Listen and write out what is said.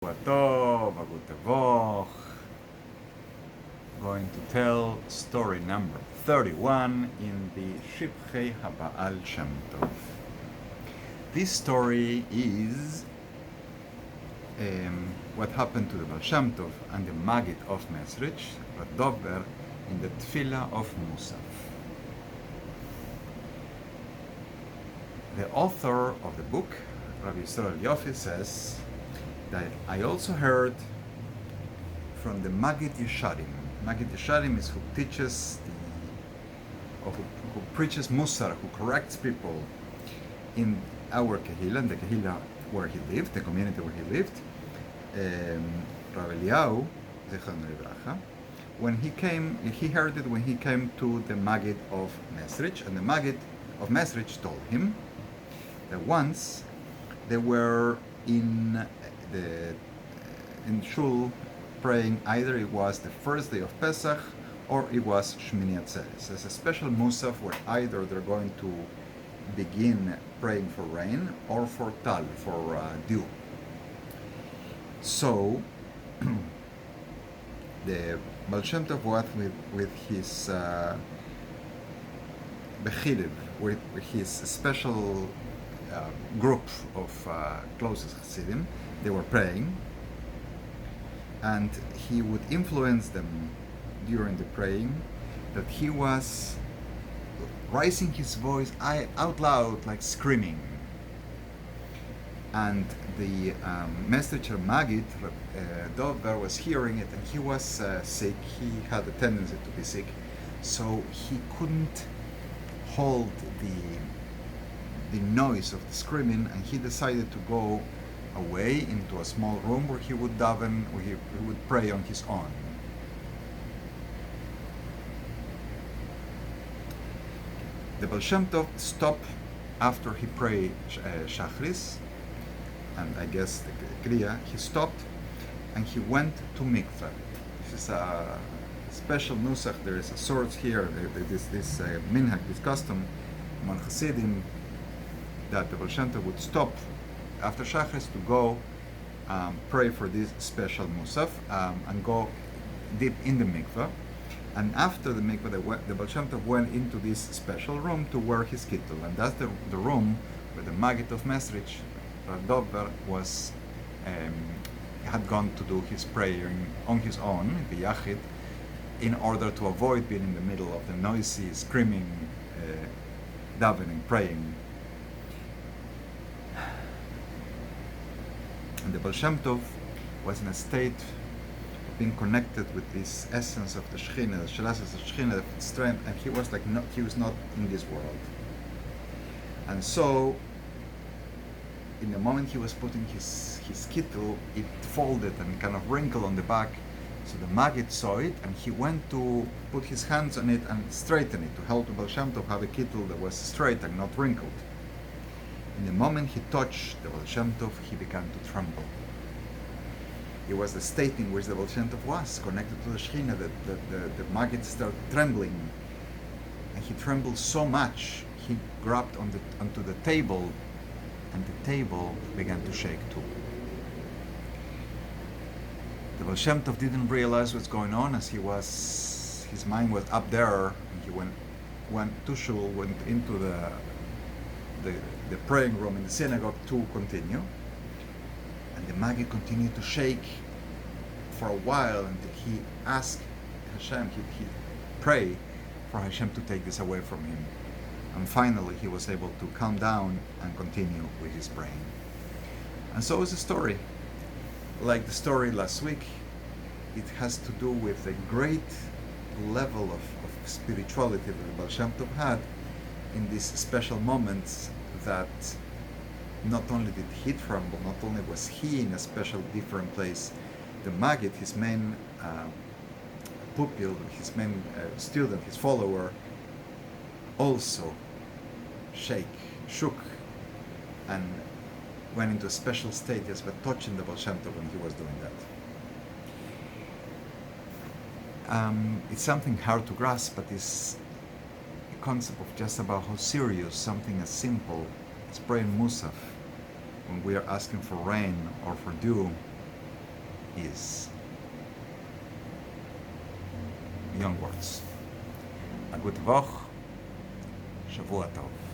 Tov, going to tell story number 31 in the Shivchei haBaal Shem Tov. This story is what happened to the Baal Shem Tov and the Maggid of Mezritch, Dover, in the Tefillah of Musaf. The author of the book, Rabbi Yisrael Yofi, says that I also heard from the Maggid Yesharim. Maggid Yesharim is who teaches who preaches Musaf, who corrects people in our Kehillah, the Kehillah where he lived, the community where he lived. Rabbi Eliyahu, Zechron Livracha, when he heard it when he came to the Maggid of Mezritch, and the Maggid of Mezritch told him that once they were in Shul praying, either it was the first day of Pesach or it was Shmini Atzeres. There's a special Musaf where either they're going to begin praying for rain or for tal, for dew. So the Baal Shem Tov was with his Bechilev, with his special group of closest Chassidim. They were praying, and he would influence them during the praying, that he was raising his voice out loud, like screaming. And the messenger Maggid, Dover, was hearing it, and he was sick. He had a tendency to be sick, so he couldn't hold the noise of the screaming, and he decided to go away into a small room where he would daven, where he would pray on his own. The Baal Shem Tov stopped after he prayed Shachris, and I guess the Kriya. He stopped and he went to mikveh. This is a special nusach. There is a source here. This minhag, this custom among Hasidim, that the Baal Shem Tov would stop after Shachris to go pray for this special Musaf and go deep in the mikveh. And after the mikveh, the Baal Shem Tov went into this special room to wear his kittul, and that's the room where the Maggid of Mezritch, Dover, had gone to do his praying on his own, the Yachid, in order to avoid being in the middle of the noisy, screaming, davening, praying. And the Baal Shem Tov was in a state of being connected with this essence of the Shekhinah, the Shalas of the Shekhinah, the strength, and he was not in this world. And so, in the moment he was putting his kittel, it folded and kind of wrinkled on the back. So the Maggid saw it, and he went to put his hands on it and straighten it, to help the Baal Shem Tov have a kittel that was straight and not wrinkled. In the moment he touched the Baal Shem Tov, he began to tremble. It was the state in which the Baal Shem Tov was, connected to the Shekhinah, that the Maggid started trembling. And he trembled so much, he grabbed onto the table, and the table began to shake too. The Baal Shem Tov didn't realize what's going on, as his mind was up there, and he went to shul, went into the praying room in the synagogue to continue. And the Maggid continued to shake for a while until he asked Hashem, he prayed for Hashem to take this away from him. And finally he was able to calm down and continue with his praying. And so is the story. Like the story last week, it has to do with a great level of spirituality that the Baal Shem Tov had in these special moments, that not only did he tremble, not only was he in a special different place, the Maggid, his main pupil, his main student, his follower, also shook and went into a special state just by touching the Baal Shem Tov when he was doing that. It's something hard to grasp, but it's a concept of just about how serious something as simple as praying Musaf, when we are asking for rain or for dew, is. Young words. A gute Woche. Shavua Tov.